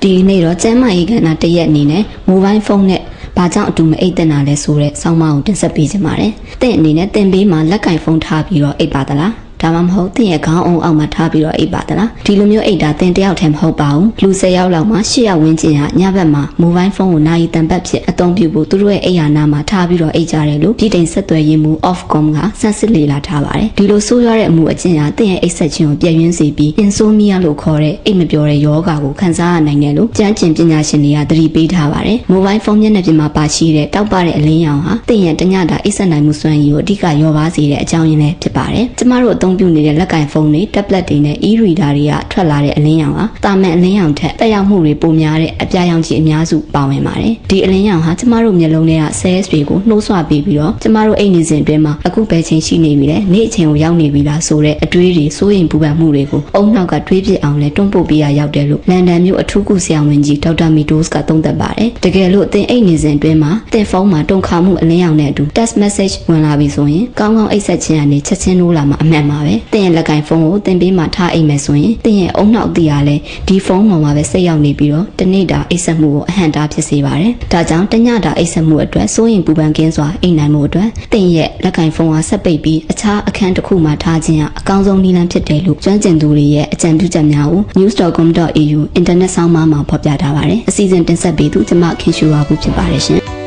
ဒီနေ့တော့ကျမ်းမာရေးကဏ္ဍတရက်အနေနဲ့ mobile phone နဲ့ဘာကြောင့်အတူမအိတ်တင်တာလဲဆိုတဲ့ဆောင်းပါးကိုတင်ဆက်ပေးချင်ပါတယ်။တင့်အနေနဲ့တင်ပေးမှာလက်ကင်ဖုန်းထားပြီးတော့အိတ်ပါသလား။ဒါမှမဟုတ်တင့်ရဲ့ခေါင်းအုံအောက်မှာထားပြီးတော့အိတ်ပါသလား။ဒီလိုမျိုးအိတ်တာတင်တယောက်တည်းမဟုတ်ပါဘူး။လူ10ယောက်လောက်မှာ10ယောက်ဝန်းကျင်ဟာညဘက်မှာ mobile phone ကိုနိုင်တန်ပတ်ဖြစ်အသုံးပြုဖို့သူတို့ရဲ့အိတ်ယာနာမှာထားပြီးတော့အိတ်ကြတယ်လို့ပြည်တိုင်ဆက်သွယ်ရေးမှူး Ofcom ကစမ်းစစ်လေ့လာထားပါတယ်။ဒီလိုဆိုးရွားတဲ့အမှုအကျင့်ဟာတင့်ရဲ့အိတ်ဆက်ခြင်းကိုပြည့်ရင်းစေပြီး insomnia လို့ခေါ်တဲ့အိတ်မပျော်တဲ့ယောဂါကိုခံစားရနိုင်တယ်လို့ကျန်းကျင်ပညာရှင်တွေကသတိပေးထားပါတယ်။ mobile phone မျက်နှာပြင်မှာပါရှိတဲ့တောက်ပတဲ့အလင်းရောင်ဟာတင့်ရဲ့တညတာအိတ်ဆက်နိုင်မှုစွမ်းရည်ကိုအဓိကရောပါစေတဲ့အကြောင်းရင်းလည်းဖြစ်ပါတယ်။ကျမတို့အသုံးပြုနေတဲ့လက်ကင်ဖုန်းတွေ tablet တွေနဲ့ e-reader တွေကထွက်လာတဲ့အလင်းရောင်ဟာတာမန်အလင်းရောင်ထက်တက်ရောက်မှုတွေပိုများတဲ့အပြာရောင်ခြည်အများစုပါဝင်ပါတယ်။ဒီအလင်းရောင်ဟာကျမတို့မျက်လုံးထဲက cells တွေကိုနှိုးဆွပေးပြီးတော့ကျမတို့အိတ်နေစဉ်အတွင်းမှာအခုပဲချိန်ရှိနေပြီလေနေ့အချိန်ကိုရောက်နေပြီလားဆိုတဲ့အတွေးတွေစိုးရိမ်ပူပန်မှုတွေကိုအုံနောက်ကတွေးပြစ်အောင်လဲတွန်းပို့ပေးရရောက်တယ်လို့လန်ဒန်မြို့အထူးကုဆရာဝန်ကြီးဒေါက်တာမီတိုးစ်ကသုံးသပ်ပါတယ်။တကယ်လို့အသင်အိတ်နေစဉ်အတွင်းမှာတင်ဖုန်းမှာတုံခါမှုအလင်းရောင်နဲ့အတူ text message ဝင်လာပြီဆိုရင်ကောင်းကောင်းအိတ်ဆက်ခြင်းကနေချက်ချင်းနိုးလာမှာအမှန်ပါပဲ။တင်ရဲ့လက်ကင်ဖုန်းကိုတင်ပေးမှထားအိတ်မယ်ဆိုရင်တင်ရဲ့အုံနောက်အသီးကလည်းဒီဖုန်းပေါ်မှာပဲစိတ်ရောက်နေပြီးတော့တနေ့တာအိတ်ဆက်မှုကိုအဟန့်တားဖြစ်စေပါတယ်။ဒါကြောင့်တညတာအိတ်ဆက်မှုအတွက်စိုးရင်ပူပန်ကင်းစွာအိတ်နိုင်မှုအတွက်တင်ရဲ့လက်ကင်ဖုန်းကဆက်ပိတ်ပြီးအခြားအခန်းတစ်ခုမှာထားခြင်းကအကောင်းဆုံးနည်းလမ်းဖြစ်တယ်လို့ကျွမ်းကျင်သူတွေရဲ့အကြံပြုချက်များကို news.com.au အင်တာနက်ဆောင်းပါးမှာဖော်ပြထားပါတယ်။အစီအစဉ်တင်ဆက်ပေးသူကျမခင်ရှူပါဘူးဖြစ်ပါတယ်ရှင်။